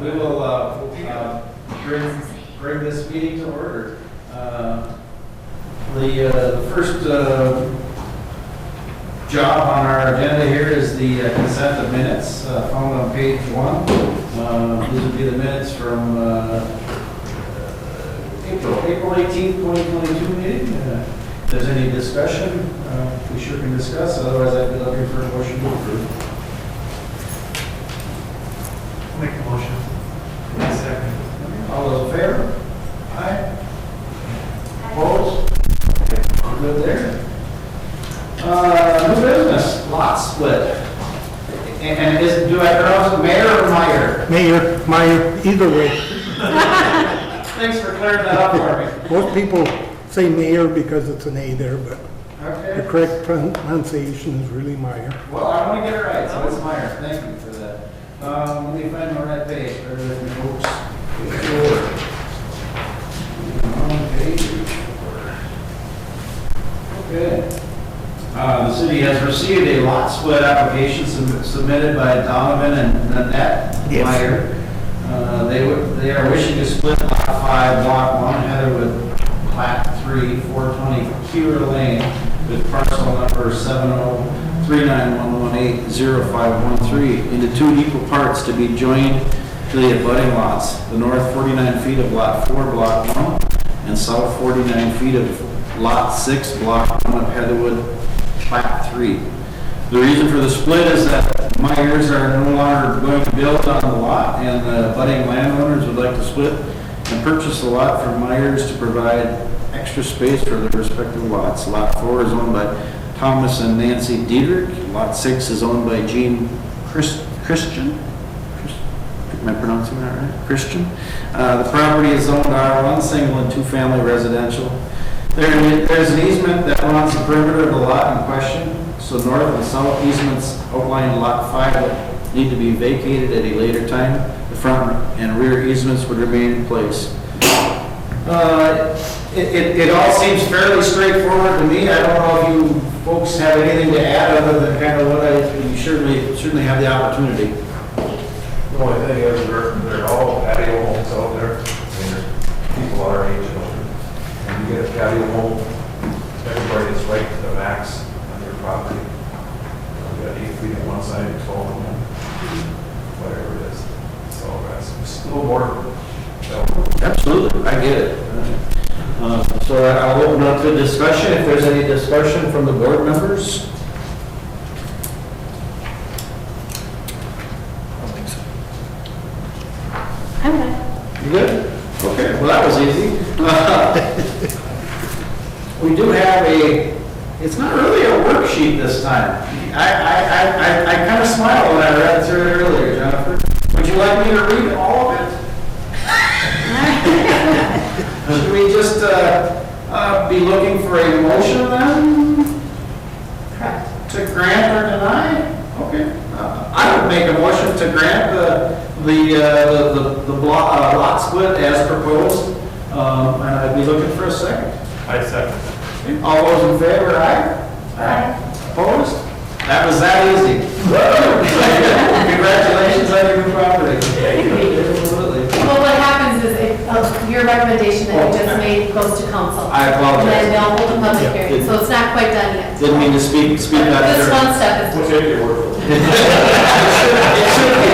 We will bring this meeting to order. The first job on our agenda here is the consent of minutes found on page 1. These would be the minutes from April 18th, 2022 meeting. If there's any discussion, we sure can discuss. Otherwise, I'd be looking for a motion to approve. Make the motion. Second. All those in favor? Aye. Opposed? Okay, we're good there. New business, lot split. And do I pronounce it Mayor or Meyer? Meyer, either way. Thanks for clearing that up for me. Most people say mayor because it's an A there, but the Okay. correct pronunciation is really Meyer. Well, I want to get it right, so it's Meyer. Thank you for that. Let me find the right page. Bear with me, folks. Page 4. On page 4. Okay. The city has received a lot split application submitted by Donovan and Nanette Meyer. They are wishing to split lot 5, block 1, headed with plat 3, 420 Kewer Lane, with parcel number 70391180513 into 2 equal parts to be joined to the abutting lots. The north 49 feet of lot 4, block 1, and south 49 feet of lot 6, block 1 of Heatherwood, plat 3. The reason for the split is that Myers are no longer going to build on the lot, and the abutting landowners would like to split and purchase the lot from Myers to provide extra space for their respective lots. Lot 4 is owned by Thomas and Nancy Diedrich. Lot 6 is owned by Gene Christian. Am I pronouncing that right? Christian. The property is zoned R1, single and 2-family residential. There's an easement that runs the perimeter of the lot in question, so north and south easements outlined lot 5 would need to be vacated at a later time. The front and rear easements would remain in place. It all seems fairly straightforward to me. I don't know if you folks have anything to add other than kind of what you certainly have the opportunity. The only thing is they're all patio homes out there. I mean, there's people our age and older. And you get a patio home, everybody is right to the max on your property. You got 8 feet on one side, 12 on one, whatever it is. So that's just a little more. Absolutely, I get it. So I'll open up the discussion. If there's any discussion from the board members. I'm good. You good? Okay, well that was easy. We do have it's not really a worksheet this time. I kind of smiled when I read through it earlier, Jennifer. Would you like me to read all of it? Should we just be looking for a motion then? Correct. To grant or deny? Okay. I would make a motion to grant the lot split as proposed, and I'd be looking for a second. I second. All those in favor, aye? Aye. Opposed? That was that easy. Congratulations on your new property. Absolutely. Well, what happens is your recommendation that you just made goes to council. I apologize. And then they'll hold a public hearing, so it's not quite done yet. Didn't mean to speak that. This one step is. We'll take your word for it. It should be.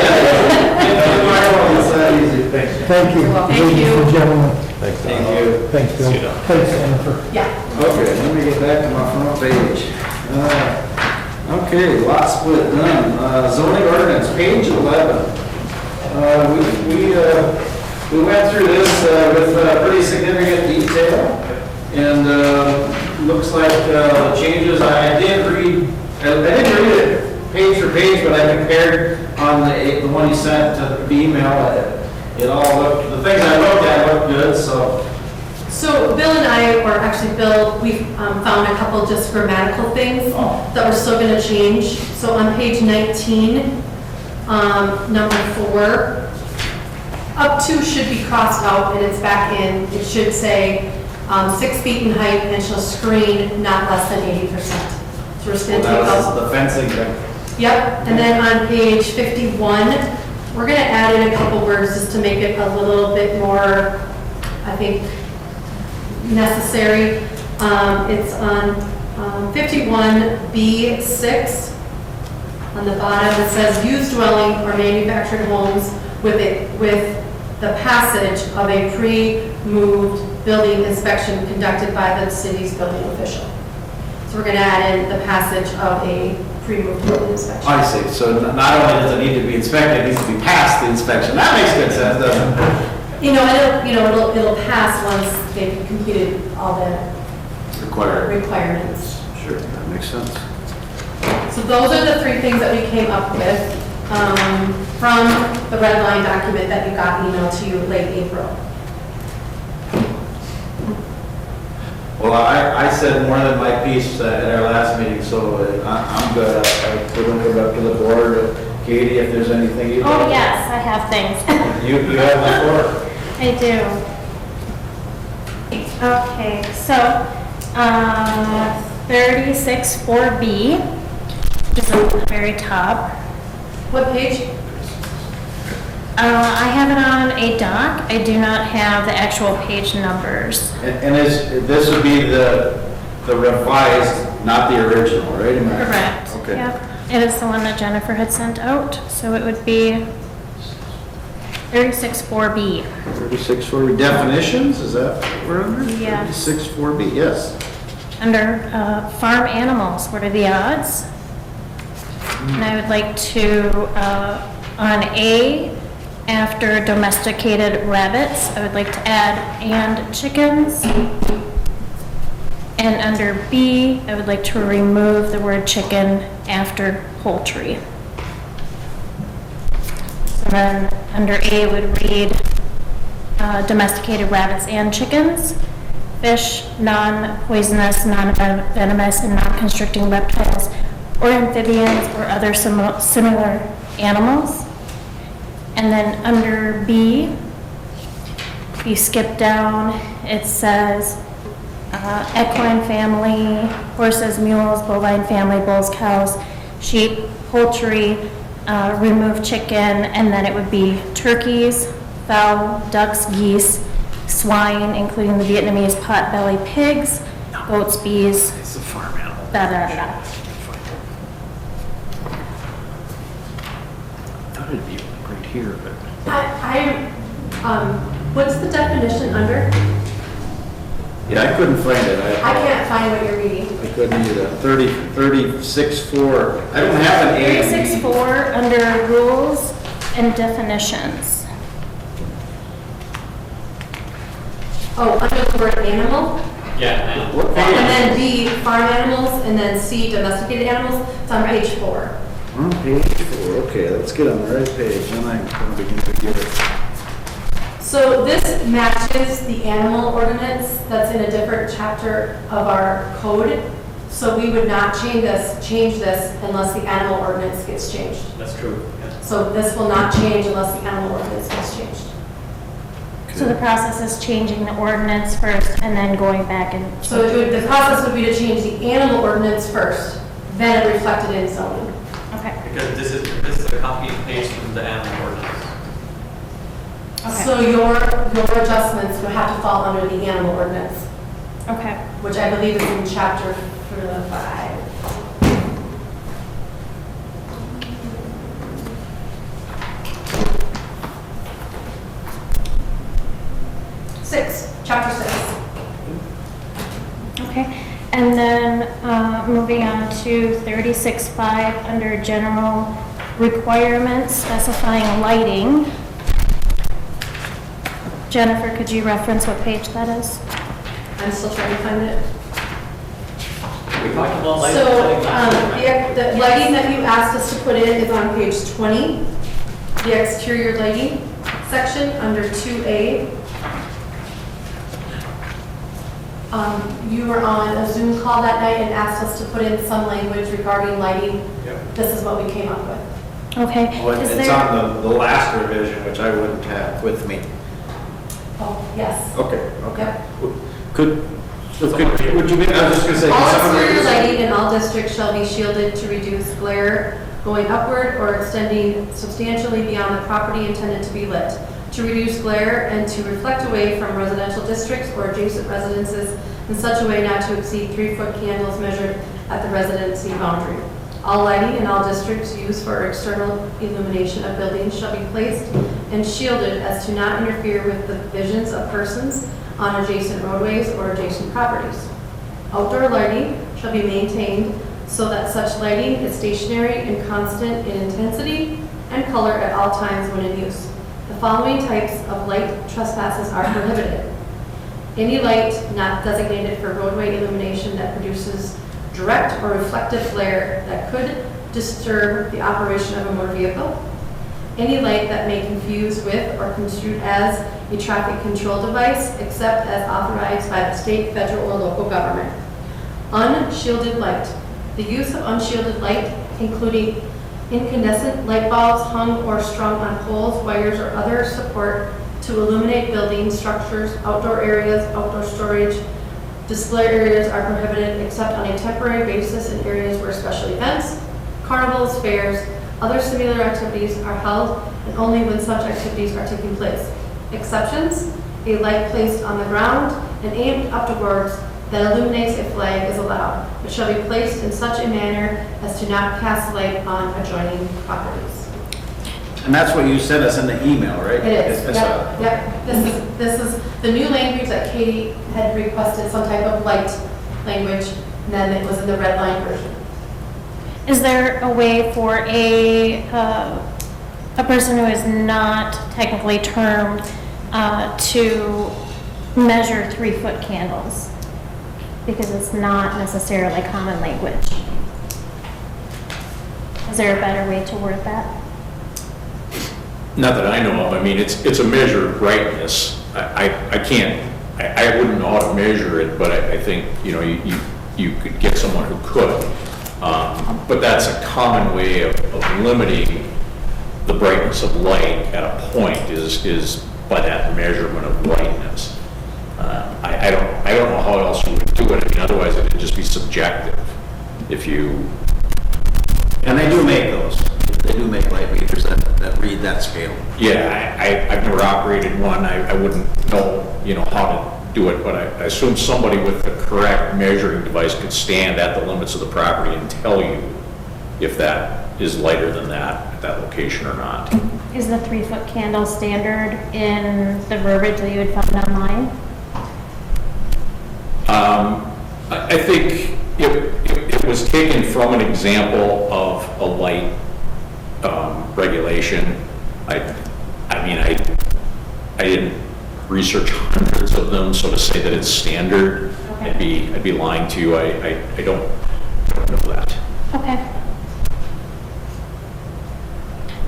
It's that easy. Thanks. Thank you. Thank Ladies you. and gentlemen. Thanks. Thank you. Thanks, Bill. Thanks, Jennifer. Yeah. Okay, let me get back to my front page. Okay, lot split done. Zoning ordinance, page 11. We went through this with pretty significant detail, and looks like the changes I didn't read it page for page, but I compared on the one he sent to the email. It all looked, the things I looked at looked good, so. So Bill and I, or actually Bill, we found a couple just grammatical things that we're still going to change. So on page 19, number 4, up to should be crossed out and it's back in. It should say 6 feet in height and shall screen not less than 80%. So we're just going to take out the fencing thing. Yep, and then on page 51, We're gonna add in a couple words just to make it a little bit more, I think, necessary. It's on 51B6. On the bottom, it says used dwelling or manufactured homes with the passage of a pre-moved building inspection conducted by the city's building official. So we're gonna add in the passage of a pre-moved building inspection. I see, so not only does it need to be inspected, it needs to be passed the inspection. That makes good sense, doesn't it? It'll pass once they've completed all the requirements. Sure, that makes sense. So those are the three things that we came up with from the red line document that you got emailed to you late April. Well, I said more than my piece at our last meeting, so I'm good. I couldn't go back to the board. Katie, if there's anything you'd Oh, like. yes, I have things. You have the floor. I do. Okay, so 36-4B, which is at the very top. What page? I have it on a doc. I do not have the actual page numbers. And this would be the revised, not the original, right? Am I- Correct. Okay. Yep. It is the one that Jennifer had sent out, so it would be 36-4B. 36 for definitions, is that what we're under? Yes. 36 4B, yes. Under farm animals, what are the odds? And I would like to, on A, after domesticated rabbits, I would like to add and chickens. And under B, I would like to remove the word chicken after poultry. So then under A would read domesticated rabbits and chickens, fish, non-poisonous, non-venomous, and non-constricting reptiles or amphibians or other similar animals. And then under B, if you skip down, it says equine family, horses, mules, bovine family, bulls, cows, sheep, poultry, remove chicken, and then it would be turkeys, fowl, ducks, geese, swine, including the Vietnamese pot-bellied pigs, goats, bees, It's a farm animal. da da da. Thought it'd be right here, but. What's the definition under? Yeah, I couldn't find it. I can't find what you're reading. I couldn't either. 36 4. I don't have an A. 36-4 under rules and definitions. Oh, under the word animal? Yeah, What And page? then B, farm animals, and then C, domesticated animals. It's on page 4. On page 4. Okay, let's get on the right page, and I'm going to begin to get it. So this matches the animal ordinance that's in a different chapter of our code. So we would not change this unless the animal ordinance gets changed. that's true. Yeah. So this will not change unless the animal ordinance gets changed. So the process is changing the ordinance first and then going back and. So the process would be to change the animal ordinance first, then it reflected in zoning. Okay. Because this is a copy and paste from the animal ordinance. Okay. So your adjustments would have to fall under the animal ordinance, Okay. which I believe is in chapter 5. Chapter 6. Okay. And then moving on to 36-5 under general requirements specifying lighting. Jennifer, could you reference what page that is? I'm still trying to find it. We talked about lighting. So, the lighting that you asked us to put in is on page 20, the exterior lighting section under 2A. You were on a Zoom call that night and asked us to put in some language regarding lighting. Yep. This is what we came up with. Okay. Well, Is it's there- on the last revision, which I wouldn't have with me. Oh, yes. Okay, okay. Yep. Would you be, I was just going to say. All could someone read exterior this? lighting in all districts shall be shielded to reduce glare going upward or extending substantially beyond the property intended to be lit, to reduce glare and to reflect away from residential districts or adjacent residences in such a way not to exceed 3-foot candles measured at the residency boundary. All lighting in all districts used for external illumination of buildings shall be placed and shielded as to not interfere with the visions of persons on adjacent roadways or adjacent properties. Outdoor lighting shall be maintained so that such lighting is stationary and constant in intensity and color at all times when in use. The following types of light trespasses are prohibited. Any light not designated for roadway illumination that produces direct or reflective glare that could disturb the operation of a motor vehicle. Any light that may confuse with or construed as a traffic control device except as authorized by the state, federal, or local government. Unshielded light. The use of unshielded light, including incandescent light bulbs hung or strung on poles, wires, or other support to illuminate buildings, structures, outdoor areas, outdoor storage, display areas are prohibited except on a temporary basis in areas where special events, carnivals, fairs, other similar activities are held and only when such activities are taking place. Exceptions, a light placed on the ground and aimed upwards that illuminates a flag is allowed, but shall be placed in such a manner as to not cast light on adjoining properties. And that's what you sent us in the email, right? It is, It's yep. This is the new language that Katie had requested, some type of light language, and then it was in the red line version. Is there a way for a person who is not technically termed to measure 3-foot candles? Because it's not necessarily common language. Is there a better way to word that? Not that I know of. I mean, it's a measure of brightness. I wouldn't know how to measure it, but I think, you could get someone who could. But that's a common way of limiting the brightness of light at a point is by that measurement of brightness. I don't know how else you would do it. I mean, otherwise it would just be subjective. And they do make those. They do make light meters that read that scale. Yeah, I've never operated one. I wouldn't know, how to do it, but I assume somebody with the correct measuring device could stand at the limits of the property and tell you if that is lighter than that at that location or not. Is the 3-foot candle standard in the verbiage that you would find online? I think it was taken from an example of a light regulation. I didn't research hundreds of them, so to say that it's standard, Okay. I'd be lying to you. I don't know that. Okay.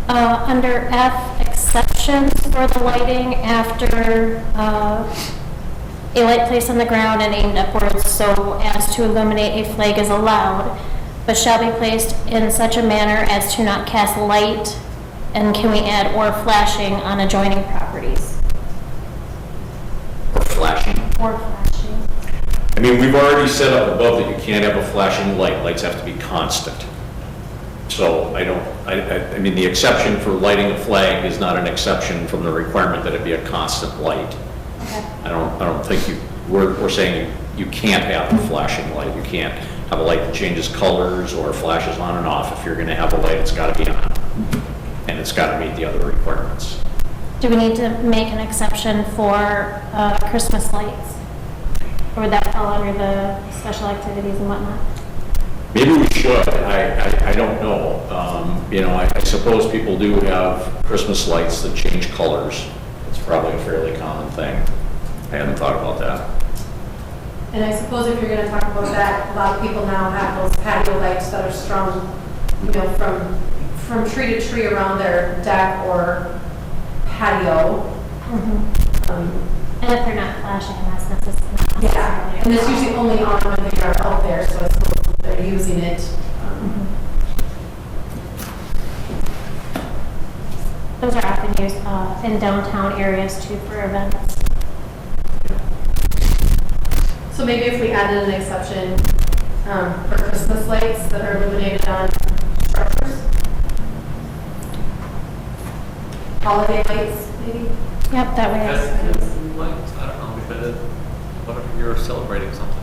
Under F, exceptions for the lighting after a light placed on the ground and aimed upwards so as to illuminate a flag is allowed, but shall be placed in such a manner as to not cast light, and can we add or flashing on adjoining properties? Or flashing. Or flashing. I mean, we've already set up above that you can't have a flashing light. Lights have to be constant. So I mean, the exception for lighting a flag is not an exception from the requirement that it be a constant light. Okay. I don't think we're saying you can't have a flashing light. You can't have a light that changes colors or flashes on and off. If you're going to have a light, it's got to be on. And it's got to meet the other requirements. Do we need to make an exception for Christmas lights? Or would that fall under the special activities and whatnot? Maybe we should. I don't know. I suppose people do have Christmas lights that change colors. It's probably a fairly common thing. I hadn't thought about that. And I suppose if you're going to talk about that, a lot of people now have those patio lights that are strung, from tree to tree around their deck or patio. And if they're not flashing, that's necessarily. Yeah, and it's usually only on when they are out there, so I suppose they're using it. Those are often used in downtown areas too for events. So maybe if we added an exception for Christmas lights that are illuminated on structures. holiday lights, maybe? Yep, that way. Festive lights, I don't know, because whatever, you're celebrating something.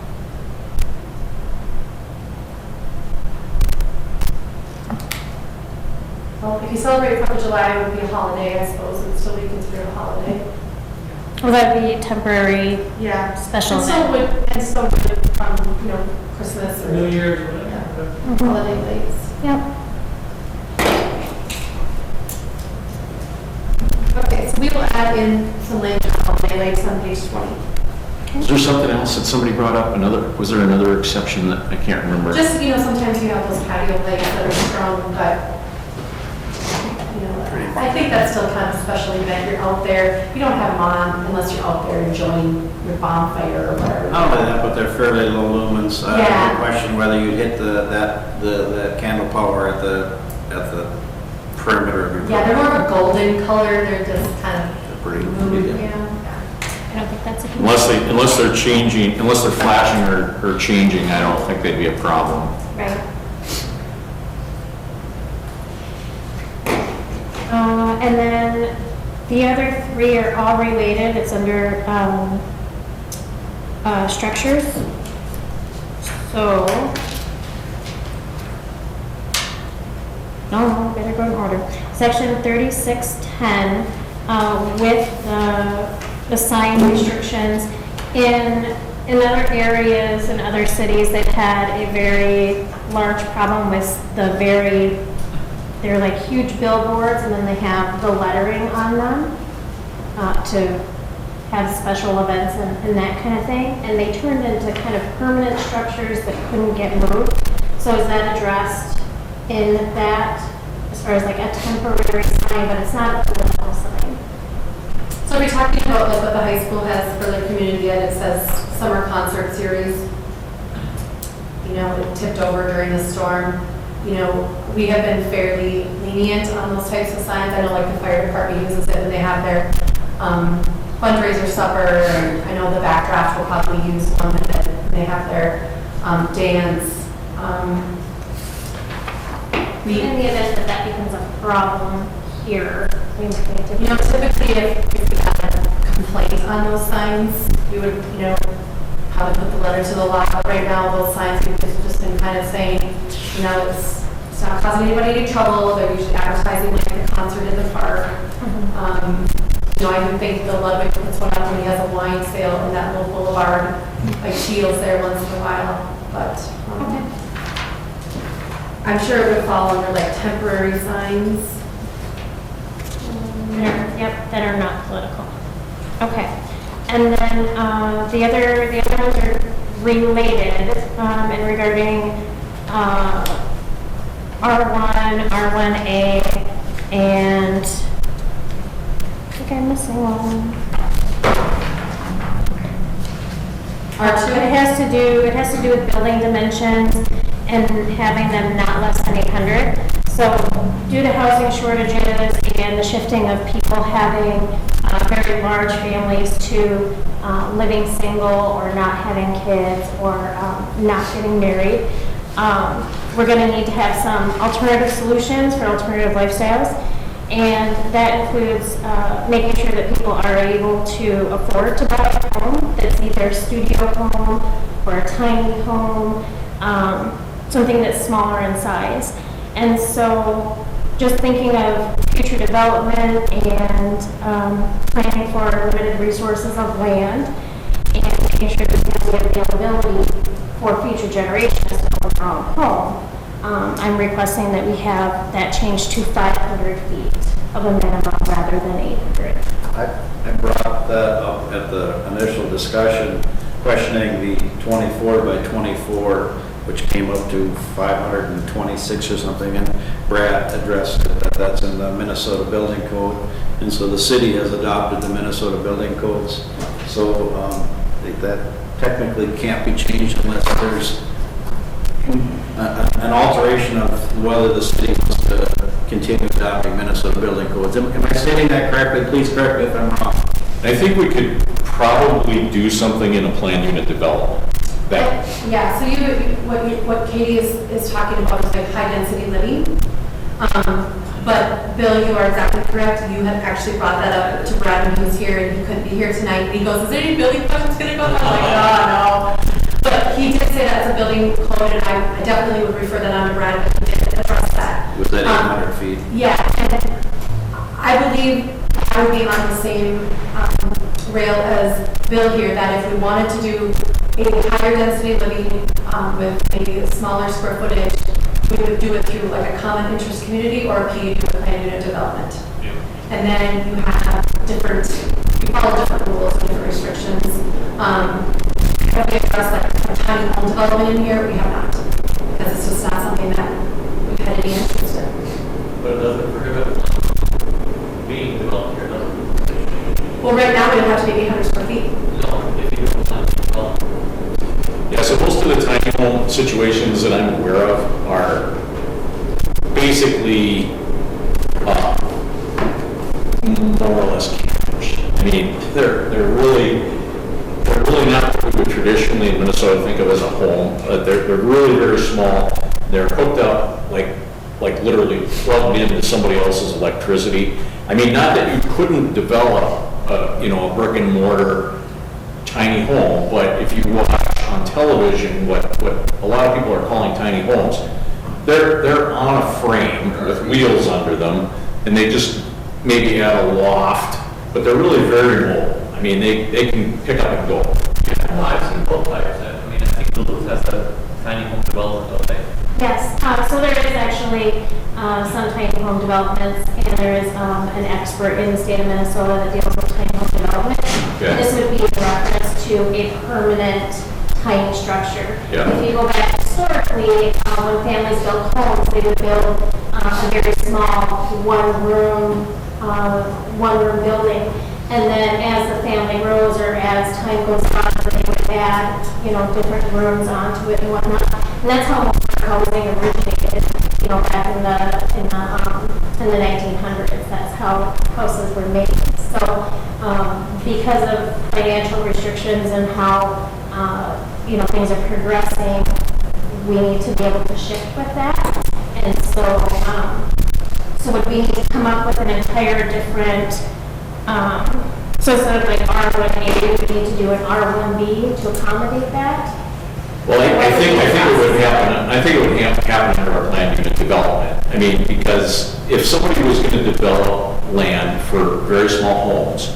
Well, if you celebrate 4th of July, it would be a holiday, I suppose, it would still be considered a holiday. Well, that'd be temporary. Yeah. Special And so would, Christmas or. New Year's, Yeah. Mhm. Holiday lights. Yep. Okay, so we will add in some language on holiday lights on page 20. Is there something else that somebody brought up? Was there another exception that I can't remember? Just, sometimes you have those patio lights that are strung, but, I think that's still kind of a special event. You're out there, you don't have them on unless you're out there enjoying your bonfire or whatever. Not only that, but they're fairly low lumens. I Yeah. question whether you'd hit the candle power at the perimeter of your. Yeah, they're more of a golden color, they're just kind of. They're pretty moving. medium. I don't think that's a. Unless they're changing, unless they're flashing or changing, I don't think they'd be a problem. Right. And then the other three are all related. It's under structures. So, no, better go in order. Section 3610, with the sign restrictions. In other areas, in other cities, they've had a very large problem with they're like huge billboards, and then they have the lettering on them to have special events and that kind of thing. And they turned into kind of permanent structures that couldn't get moved. So is that addressed in that, as far as like a temporary sign, but it's not a political sign? So we're talking about like what the high school has for their community ed, it says summer concert series. It tipped over during the storm. We have been fairly lenient on those types of signs. I know like the fire department uses it when they have their fundraiser supper, and I know the Backdraft will probably use one with it when they have their dance. In the event that becomes a problem here, Typically if we had a complaint on those signs, we would, probably put the letter to the law. But right now, those signs, we've just been kind of saying, it's not causing anybody any trouble. They're usually advertising like a concert in the park. I even think Bill Ludwig puts one out when he has a wine sale in that little boulevard, like Shields there once in a while. But I'm sure it would fall under like temporary signs. that are not political. Okay. And then the other ones are related and regarding R1, R1A, and I think I'm missing one. R2. It has to do with building dimensions and having them not less than 800. So due to housing shortages and the shifting of people having very large families to living single or not having kids or not getting married, we're going to need to have some alternative solutions for alternative lifestyles. And that includes making sure that people are able to afford to buy a home that's either a studio home or a tiny home, something that's smaller in size. And so just thinking of future development and planning for limited resources of land and making sure that we have the availability for future generations to own their own home, I'm requesting that we have that changed to 500 feet of a minimum rather than 800. I brought that up at the initial discussion, questioning the 24 by 24, which came up to 526 or something, and Brad addressed it, that's in the Minnesota Building Code, and so the city has adopted the Minnesota Building Codes, so that technically can't be changed unless there's an alteration of whether the city wants to continue adopting Minnesota Building Codes. Am I stating that correctly? Please correct me if I'm wrong. I think we could probably do something in a planned unit development. Yeah, so what Katie is talking about is like high density living. But Bill, you are exactly correct. You had actually brought that up to Brad when he was here, and he couldn't be here tonight. And he goes, is there any building questions gonna go? I'm like, oh, no. But he did say that's a building code, and I definitely would refer that on to Brad, but he did address that. Was that 800 feet? Yeah, and I believe I would be on the same rail as Bill here, that if we wanted to do a higher density living with maybe a smaller square footage, we would do it through like a common interest community or a PUD, a planned unit development. Yeah. And then you have different, you follow different rules and different restrictions. Have we addressed like a tiny home development in here? We have not, because it's just not something that we've had any interest in. But it doesn't prohibit being developed here, does it? Well, right now we don't have to be 800 square feet. No, if you don't plan to develop. Yeah, so most of the tiny home situations that I'm aware of are basically more or less campers. I mean, they're really not what we would traditionally in Minnesota think of as a home. They're really very small. They're hooked up like literally plugged into somebody else's electricity. I mean, not that you couldn't develop a brick and mortar tiny home, but if you watch on television what a lot of people are calling tiny homes, they're on a frame with wheels under them, and they just maybe add a loft, but they're really very mobile. I mean, they can pick up and go. Well, I've seen both types. I mean, I think Duluth has a tiny home development, don't they? Yes, so there is actually some tiny home developments, and there is an expert in the state of Minnesota that deals with tiny home development. Okay. And this would be in reference to a permanent tiny structure. Yeah. If you go back historically, when families built homes, they would build a very small one-room building. And then as the family grows or as time goes on, they would add, different rooms onto it and whatnot. And that's how housing originated, back in the 1900s. That's how houses were made. So because of financial restrictions and how, things are progressing, we need to be able to shift with that. And so would we need to come up with an entire different, so instead of like R1A, we would need to do an R1B to accommodate that? Well, I think it would happen. I think it would happen under our planned unit development. I mean, because if somebody was going to develop land for very small homes,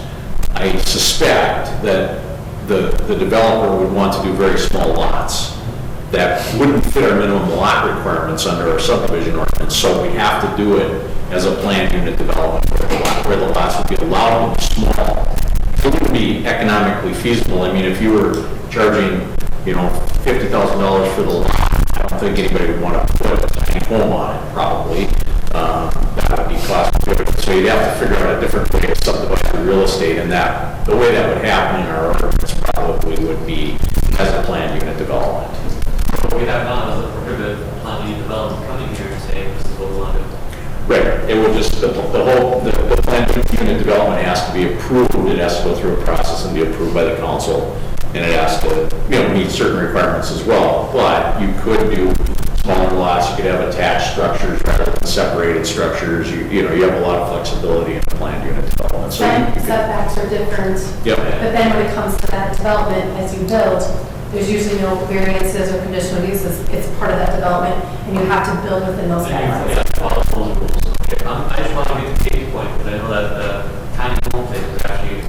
I suspect that the developer would want to do very small lots that wouldn't fit our minimum lot requirements under our subdivision ordinance. So we have to do it as a planned unit development where the lots would be allowed to be small. It wouldn't be economically feasible. I mean, if you were charging, $50,000 for the lot, I don't think anybody would want to put a tiny home on it, probably. That would be cost prohibitive. So you'd have to figure out a different way to subdivide the real estate, and the way that would happen in our ordinance probably would be as a planned unit development. What we have now is a prohibited planned unit development coming here and saying this is what we want to do. Right, it will just, the planned unit development has to be approved, it has to go through a process and be approved by the council, and it has to, meet certain requirements as well. But you could do smaller lots, you could have attached structures rather than separated structures, you have a lot of flexibility in planned unit development. So you could- Setbacks are different. Yep. But then when it comes to that development, as you build, there's usually no variances or conditional uses. It's part of that development, and you have to build within those guidelines. Yeah, follow those rules. Okay, I just want to get the case point, because I know that the tiny home thing is actually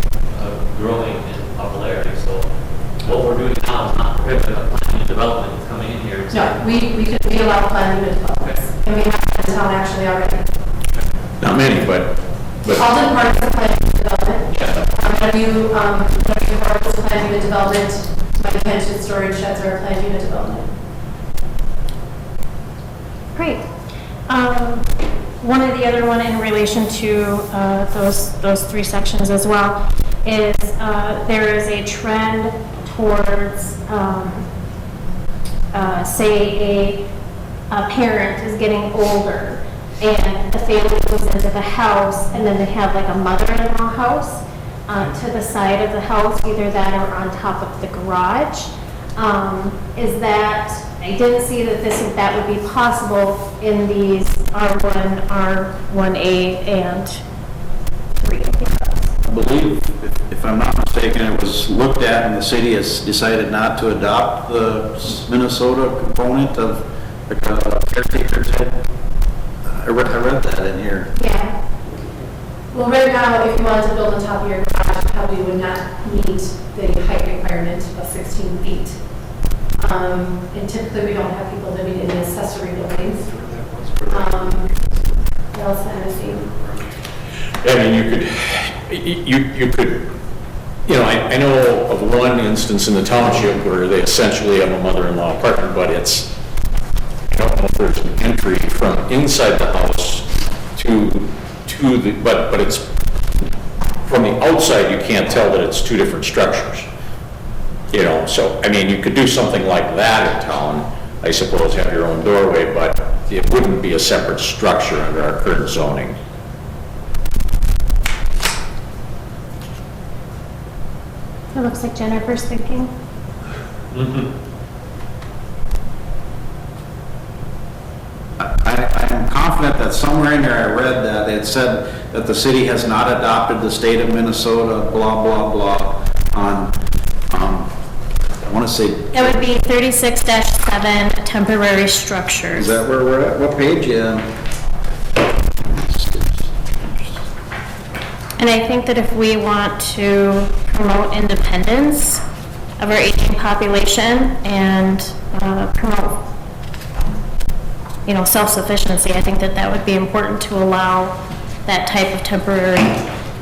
growing in popularity. So what we're doing now is not prohibiting a planned unit development that's coming in here. No, we allow planned unit developments, and we have in town actually already. Not many, but Alden Park is a planned unit development. yeah. Have you heard of planned unit development? My pension storage sheds are a planned unit development. Great. One of the other one in relation to those three sections as well is there is a trend towards, say, a parent is getting older and the family moves into the house, and then they have like a mother-in-law house to the side of the house, either that or on top of the garage. is that I didn't see that that would be possible in these R1, R1A, and 3. I believe, if I'm not mistaken, it was looked at and the city has decided not to adopt the Minnesota component of the caretaker type. I read that in here. Yeah. Well, right now, if you wanted to build on top of your garage, you probably would not meet the height requirement of 16 feet. And typically, we don't have people living in accessory buildings. What else am I seeing? I mean, you could, you know, I know of one instance in the township where they essentially have a mother-in-law apartment, but it's, I don't know if there's an entry from inside the house to the, but it's, from the outside, you can't tell that it's two different structures. You know, so, I mean, you could do something like that in town, I suppose, have your own doorway, but it wouldn't be a separate structure under our current zoning. It looks like Jennifer's thinking. I am confident that somewhere in there I read that it said that the city has not adopted the state of Minnesota, blah, blah, blah, on, I want to say, It would be 36-7 temporary structures. is that where we're at? What page? And I think that if we want to promote independence of our aging population and promote, you know, self-sufficiency, I think that that would be important to allow that type of temporary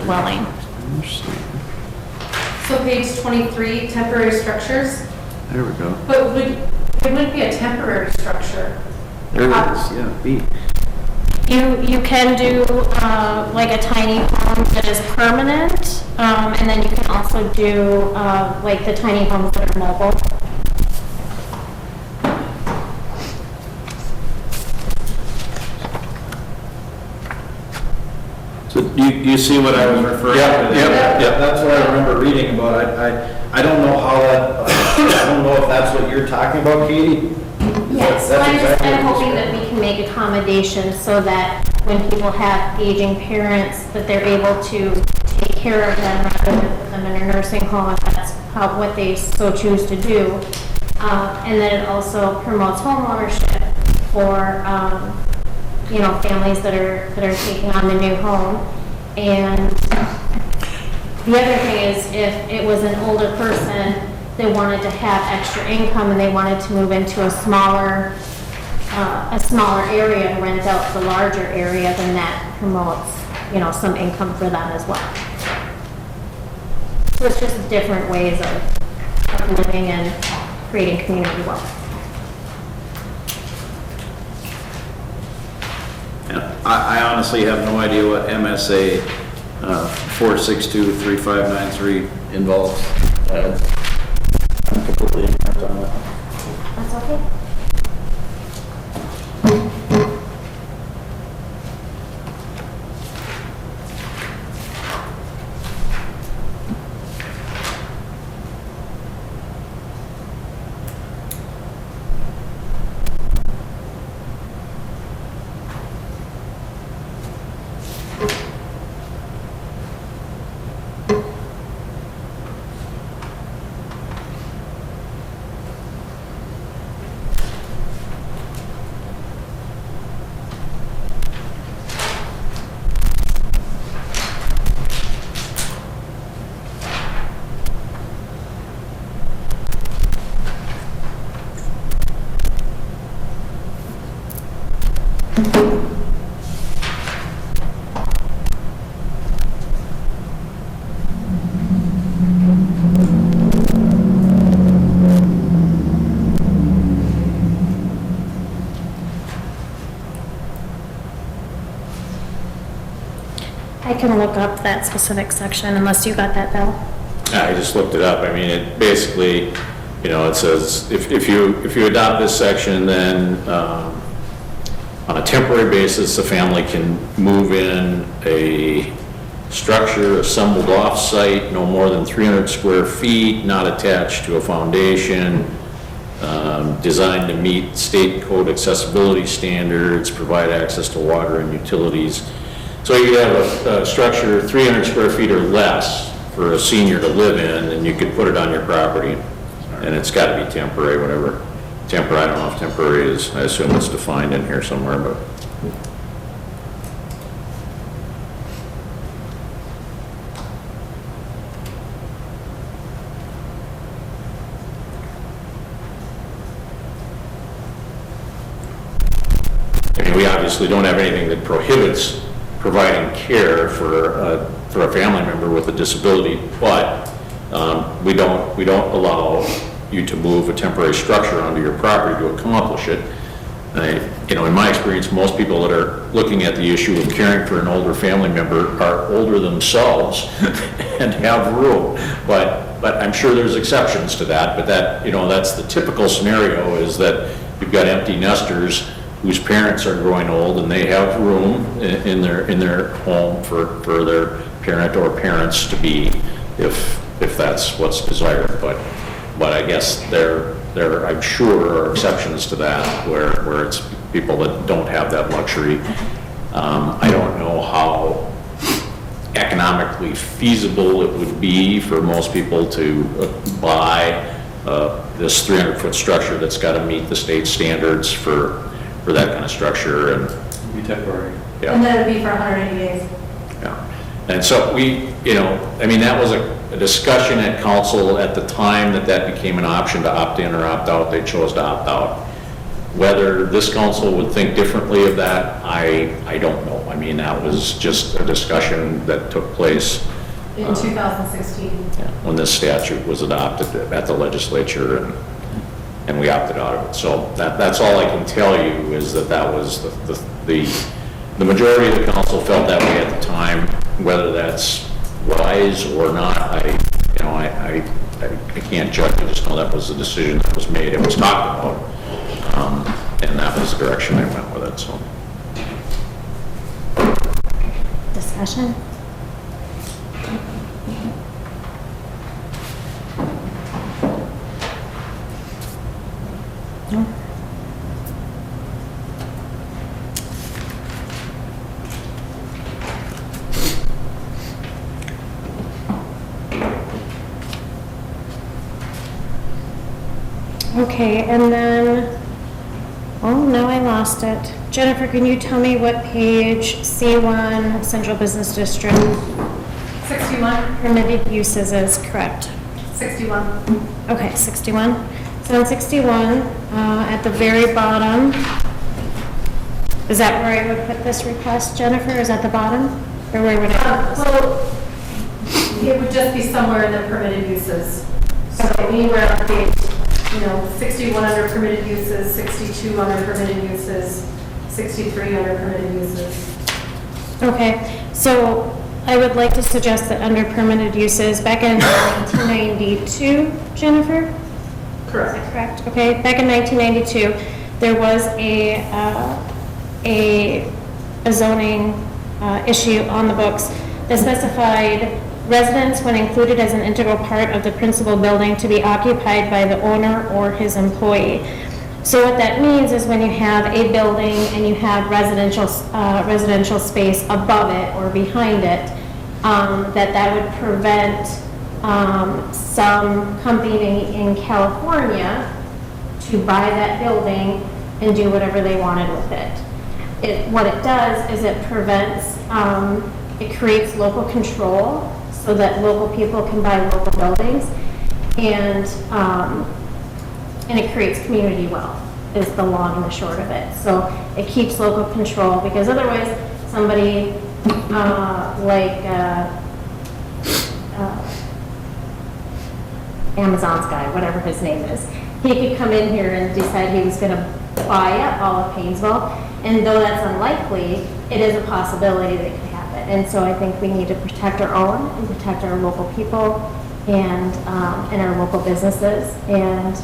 dwelling. So page 23, temporary structures, There we go. but it wouldn't be a temporary structure. There it is, yeah, B. You can do like a tiny home that is permanent, and then you can also do like the tiny homes that are mobile. So you see what I was referring to? Yeah. That's what I remember reading about. I don't know how that, I don't know if that's what you're talking about, Katie? Yes, so That's I'm exactly what hoping you that said. we can make accommodations so that when people have aging parents, that they're able to take care of them rather than put them in a nursing home if that's what they so choose to do. And then it also promotes home ownership for, you know, families that are taking on the new home. And the other thing is, if it was an older person, they wanted to have extra income and they wanted to move into a smaller area and rent out the larger area, then that promotes, you know, some income for them as well. So it's just different ways of living and creating community wealth. Yeah, I honestly have no idea what MSA 4623593 involves. I'm completely ignorant on that. That's okay. I can look up that specific section unless you got that, Bill. I just looked it up. I mean, it basically, you know, it says, if you adopt this section, then on a temporary basis, the family can move in a structure assembled off-site, no more than 300 square feet, not attached to a foundation, designed to meet state code accessibility standards, provide access to water and utilities. So you have a structure 300 square feet or less for a senior to live in, and you could put it on your property. And it's got to be temporary, whatever. Temporary, I don't know if temporary is, I assume it's defined in here somewhere, but. I mean, we obviously don't have anything that prohibits providing care for a family member with a disability, but we don't allow you to move a temporary structure onto your property to accomplish it. In my experience, most people that are looking at the issue of caring for an older family member are older themselves and have room. But I'm sure there's exceptions to that. But that's the typical scenario, is that you've got empty nesters whose parents are growing old and they have room in their home for their parent or parents to be, if that's what's desired. But I guess there I'm sure are exceptions to that where it's people that don't have that luxury. I don't know how economically feasible it would be for most people to buy this 300-foot structure that's got to meet the state standards for that kind of structure. And Be temporary. yeah. And then it'd be for 180 days. Yeah. And so that was a discussion at council at the time that became an option to opt in or opt out. They chose to opt out. Whether this council would think differently of that, I don't know. I mean, that was just a discussion that took place In 2016. when this statute was adopted at the legislature, and we opted out of it. So that's all I can tell you, is that was the majority of the council felt that way at the time. Whether that's wise or not, I can't judge. I just know that was the decision that was made. It was talked about, and that was the direction I went with it. So. Discussion? No? Okay, and then, oh, no, I lost it. Jennifer, can you tell me what page C1 Central Business District 61? permitted uses is correct? 61. Okay, 61. So in 61, at the very bottom, is that where I would put this request, Jennifer? Is that the bottom? Or where would I put this? Well, it would just be somewhere in the permitted uses. So anywhere on page, 61 under permitted uses, 62 under permitted uses, 63 under permitted uses. Okay, so I would like to suggest that under permitted uses, back in 1992, Jennifer? Correct. Is that correct? Okay, back in 1992, there was a zoning issue on the books that specified residence when included as an integral part of the principal building to be occupied by the owner or his employee. So what that means is when you have a building and you have residential space above it or behind it, that would prevent some company in California to buy that building and do whatever they wanted with it. What it does is it prevents, it creates local control so that local people can buy local buildings, and it creates community wealth, is the long and the short of it. So it keeps local control, because otherwise somebody Amazon's guy, whatever his name is, he could come in here and decide he was going to buy up all of Painesville, and though that's unlikely, it is a possibility that it could happen. And so I think we need to protect our own and protect our local people and our local businesses, and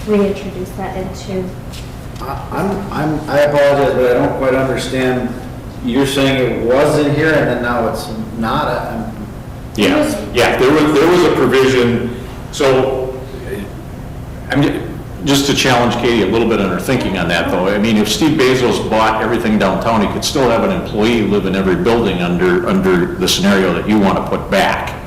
reintroduce that into. I apologize, but I don't quite understand. You're saying it was in here and then now it's not, Yeah, there was a provision, so, just to challenge Katie a little bit on her thinking on that, though, I mean, if Steve Bezos bought everything downtown, he could still have an employee live in every building under the scenario that you want to put back.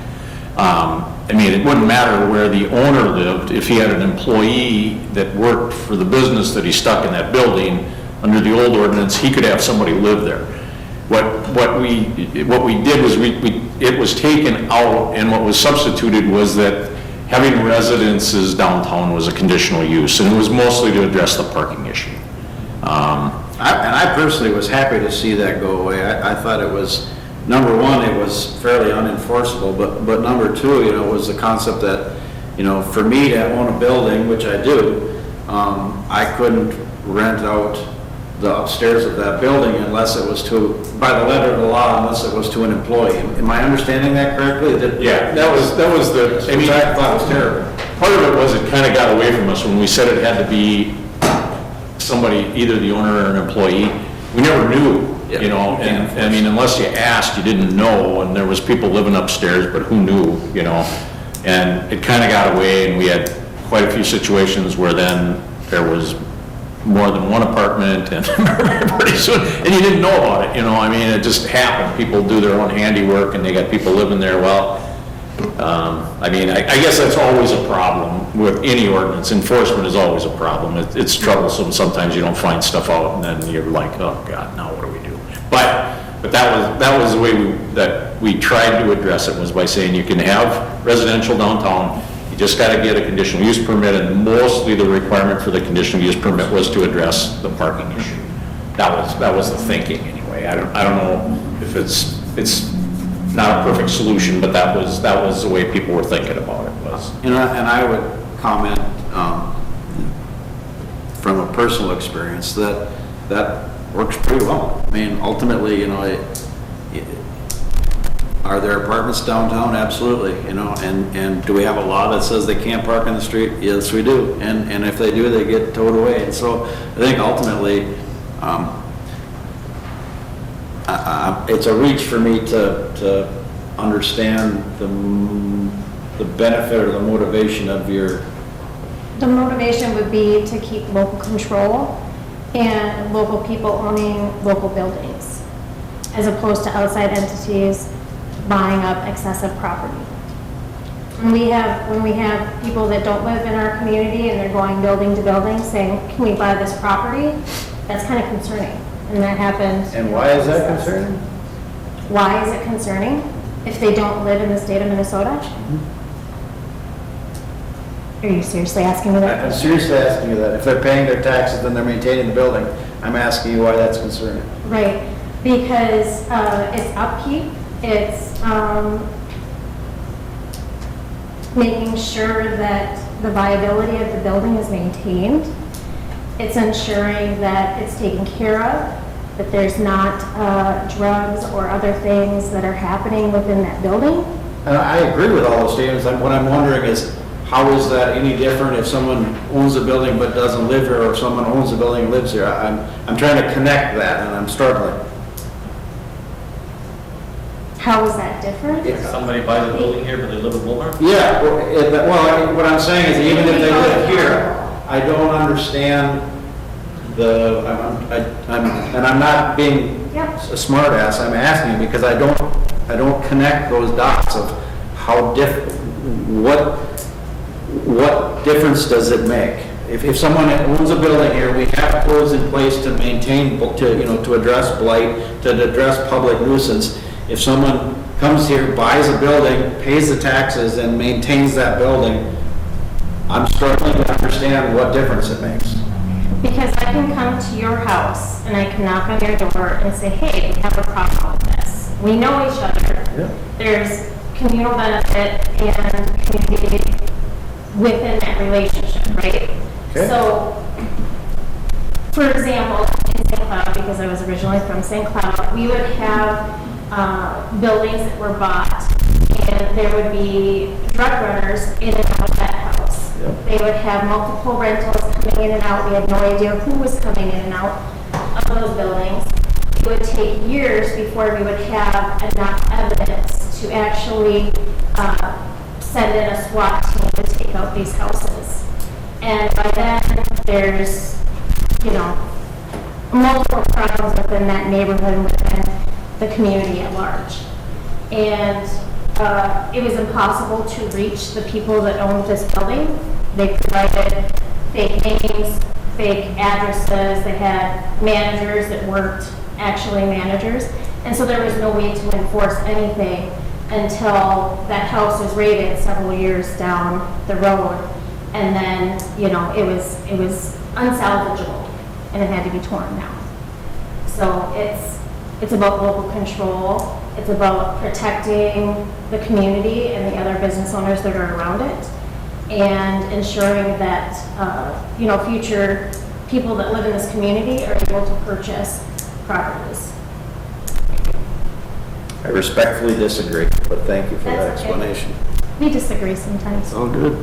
I mean, it wouldn't matter where the owner lived, if he had an employee that worked for the business that he stuck in that building, under the old ordinance, he could have somebody live there. What we did was it was taken out, and what was substituted was that having residences downtown was a conditional use, and it was mostly to address the parking issue. I personally was happy to see that go away. I thought it was, number one, it was fairly unenforceable, but number two, it was the concept that, for me to own a building, which I do, I couldn't rent out the upstairs of that building unless it was by the letter of the law, unless it was to an employee. Am I understanding that correctly? Yeah, that was the, I mean, I thought it was terrible. part of it was it kind of got away from us when we said it had to be somebody, either the owner or an employee. We never knew, and I mean, unless you asked, you didn't know, and there was people living upstairs, but who knew, and it kind of got away, and we had quite a few situations where then there was more than one apartment, and pretty soon, and you didn't know about it, I mean, it just happened. People do their own handiwork, and they got people living there. Well, I mean, I guess that's always a problem with any ordinance. Enforcement is always a problem. It's troublesome. Sometimes you don't find stuff out, and then you're like, oh God, now what do we do? But that was the way that we tried to address it, was by saying you can have residential downtown. You just got to get a conditional use permit, and mostly the requirement for the conditional use permit was to address the parking issue. That was the thinking anyway. I don't know if it's not a perfect solution, but that was the way people were thinking about it. And I would comment from a personal experience that works pretty well. I mean, ultimately, are there apartments downtown? Absolutely, and do we have a law that says they can't park on the street? Yes, we do. And if they do, they get towed away. And so I think ultimately, it's a reach for me to understand the benefit or the motivation of your... The motivation would be to keep local control and local people owning local buildings, as opposed to outside entities buying up excessive property. When we have people that don't live in our community and they're going building to building saying, can we buy this property? That's kind of concerning, and that happens. And why is that concerning? Why is it concerning? If they don't live in the state of Minnesota? Are you seriously asking me that? I'm seriously asking you that. If they're paying their taxes and they're maintaining the building, I'm asking you why that's concerning. Right, because it's upkeep, it's making sure that the viability of the building is maintained. It's ensuring that it's taken care of, that there's not drugs or other things that are happening within that building. And I agree with all those statements. What I'm wondering is, how is that any different if someone owns a building but doesn't live here, or if someone owns a building and lives here? I'm trying to connect that, and I'm struggling. How is that different? If somebody buys a building here, but they live in Wilmer? Yeah, well, what I'm saying is, even if they live here, I don't understand and I'm not being a smart ass, I'm asking because I don't connect those dots of how what difference does it make? If someone owns a building here, we have codes in place to maintain, to address blight, to address public nuisance. If someone comes here, buys a building, pays the taxes, and maintains that building, I'm struggling to understand what difference it makes. Because I can come to your house and I can knock on your door and say, hey, we have a problem with this. We know each other. Yeah. There's communal benefit and community within that relationship, right? Okay. So, for example, in St. Cloud, because I was originally from St. Cloud, we would have buildings that were bought, and there would be drug runners in and out of that house. Yep. They would have multiple rentals coming in and out. We had no idea who was coming in and out of those buildings. it would take years before we would have enough evidence to actually send in a SWAT team to take out these houses. And by then, there's, multiple problems within that neighborhood and within the community at large. And it was impossible to reach the people that owned this building. They provided fake names, fake addresses, they had managers that weren't actually managers. And so there was no way to enforce anything until that house was raided several years down the road. And then, it was unsalvageable and it had to be torn down. So it's about local control. It's about protecting the community and the other business owners that are around it, and ensuring that, future people that live in this community are able to purchase properties. I respectfully disagree, but thank you for that That's okay. explanation. We disagree sometimes. All good.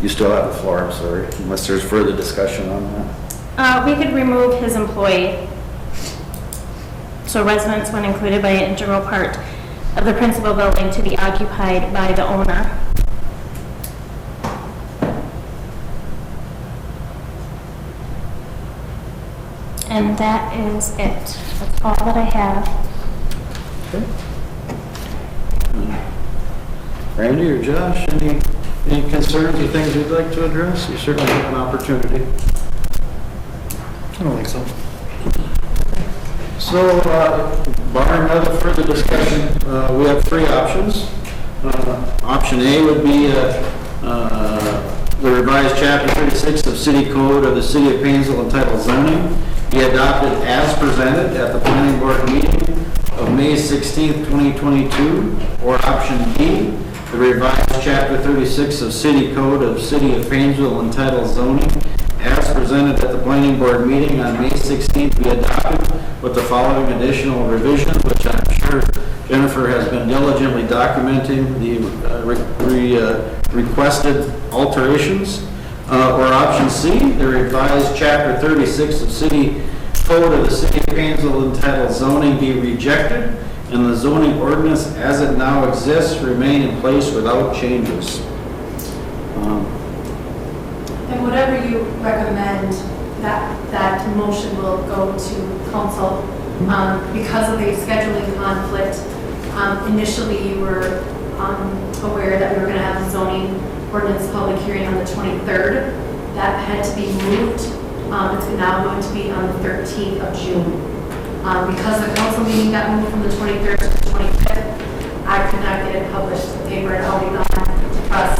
You still have the floor, I'm sorry, unless there's further discussion on that. We could remove his employee. So residents, when included by an integral part of the principal building, to be occupied by the owner. And that is it. That's all that I have. Randy or Josh, any concerns or things you'd like to address? You certainly have an opportunity. I don't think so. So, barring other further discussion, we have three options. Option A would be the revised Chapter 36 of City Code of the City of Painesville entitled Zoning be adopted as presented at the Planning Board meeting of May 16th, 2022. Or Option B, the revised Chapter 36 of City Code of City of Painesville entitled Zoning as presented at the Planning Board meeting on May 16th be adopted with the following additional revisions, which I'm sure Jennifer has been diligently documenting the requested alterations. Or Option C, the revised Chapter 36 of City Code of the City of Painesville entitled Zoning be rejected, and the zoning ordinance as it now exists remain in place without changes. And whatever you recommend, that motion will go to council. Because of a scheduling conflict, initially you were aware that we were going to have the zoning ordinance public hearing on the 23rd. That had to be moved. It's now going to be on the 13th of June. Because the council meeting got moved from the 23rd to the 25th, I could not get it published. The paper had already gone to press,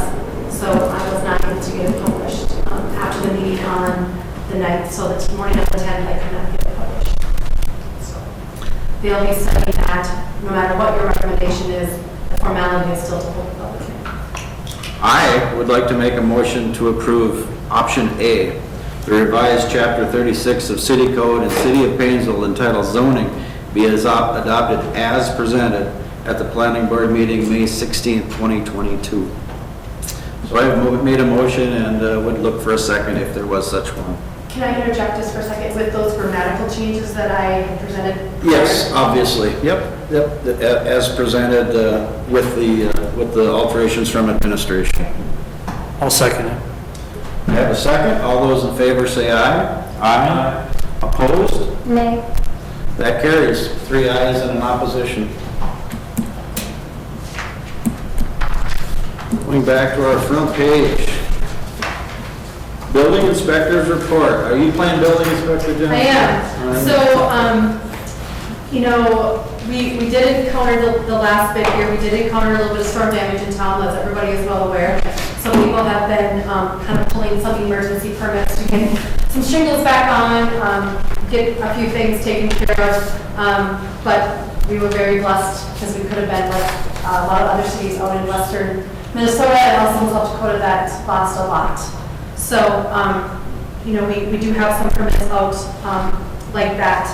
so I was not able to get it published after the meeting on the 9th. So the morning of the 10th, I could not get it published. So they'll be studying that. No matter what your recommendation is, the formality is still to hold the public hearing. I would like to make a motion to approve Option A, the revised Chapter 36 of City Code and City of Painesville entitled Zoning be adopted as presented at the Planning Board meeting May 16th, 2022. So I have made a motion and would look for a second if there was such one. Can I interject just for a second with those grammatical changes that I had presented? Yes, obviously. Yep. As presented with the alterations from administration. I'll second it. I have a second. All those in favor say aye. Aye. Opposed? Nay. That carries. 3 ayes and an opposition. Going back to our front page. Building inspector's report. Are you playing building inspector, Jen? I am. All right. So, we did encounter the last bit here. We did encounter a little bit of storm damage in town, as everybody is well aware. Some people have been kind of pulling some emergency permits to get some shingles back on, get a few things taken care of. But we were very blessed because we could have been like a lot of other cities out in western Minnesota and also in South Dakota that lost a lot. So, we do have some permits out like that.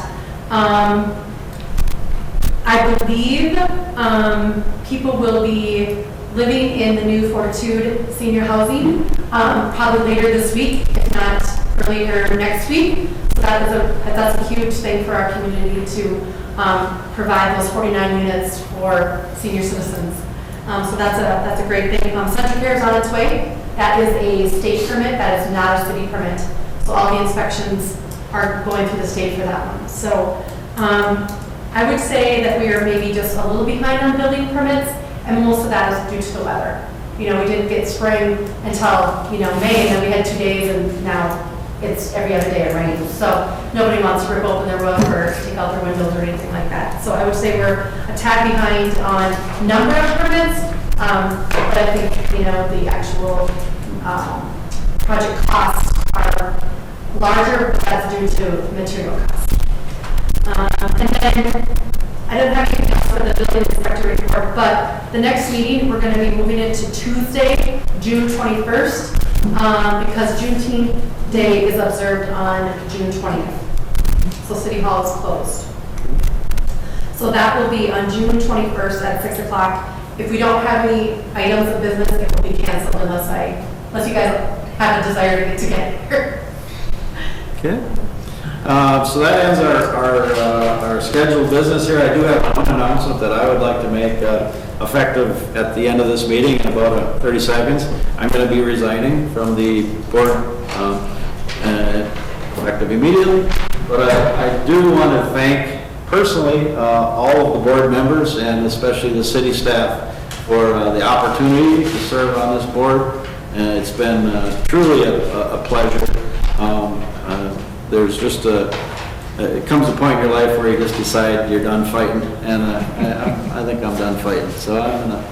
I believe people will be living in the new Fortitude senior housing probably later this week, if not earlier next week. So that's a huge thing for our community to provide those 49 units for senior citizens. So that's a great thing. Central Care is on its way. That is a state permit, that is not a city permit. So all the inspections are going through the state for that one. So I would say that we are maybe just a little behind on building permits, and most of that is due to the weather. You know, we didn't get spring until, you know, May, and then we had 2 days, and now it's every other day it rains. So nobody wants to rip open their roof or take out their windows or anything like that. So I would say we're a tad behind on number of permits, but I think, you know, the actual project costs are larger, but that's due to material costs. And then I don't have anything else for the building inspector report, but the next meeting, we're going to be moving it to Tuesday, June 21st, because Juneteenth Day is observed on June 20th. So City Hall is closed. So that will be on June 21st at 6 o'clock. If we don't have any items of business, it will be canceled unless you guys have a desire to get together. Okay. So that ends our scheduled business here. I do have one announcement that I would like to make effective at the end of this meeting in about 30 seconds. I'm going to be resigning from the board effective immediately. But I do want to thank personally all of the board members and especially the city staff for the opportunity to serve on this board. It's been truly a pleasure. There's just it comes a point in your life where you just decide you're done fighting, and I think I'm done fighting. So I'm gonna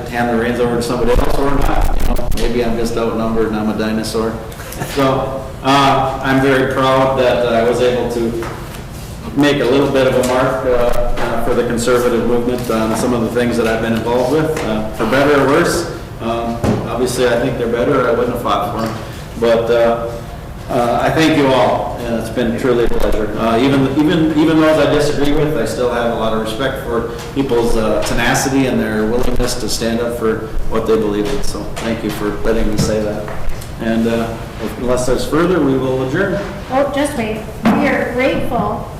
hand the reins over to somebody else, or not. You know, maybe I'm just outnumbered and I'm a dinosaur. So I'm very proud that I was able to make a little bit of a mark for the conservative movement on some of the things that I've been involved with, for better or worse. Obviously, I think they're better, or I wouldn't have fought for them. But I thank you all, and it's been truly a pleasure. Even those I disagree with, I still have a lot of respect for people's tenacity and their willingness to stand up for what they believe in. So thank you for letting me say that. And unless there's further, we will adjourn. Oh, just wait. We are grateful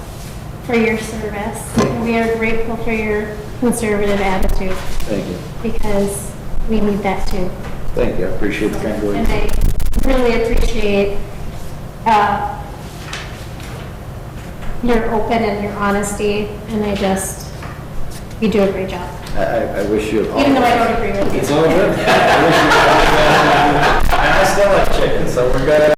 for your service. We are grateful for your conservative attitude. Thank you. Because we need that too. Thank you. I appreciate the kind words. And I really appreciate your open and your honesty, and you do a great job. I wish you all. Even though I don't agree with you. It's all good. I wish you all the best. And I still like chicken, so we're good.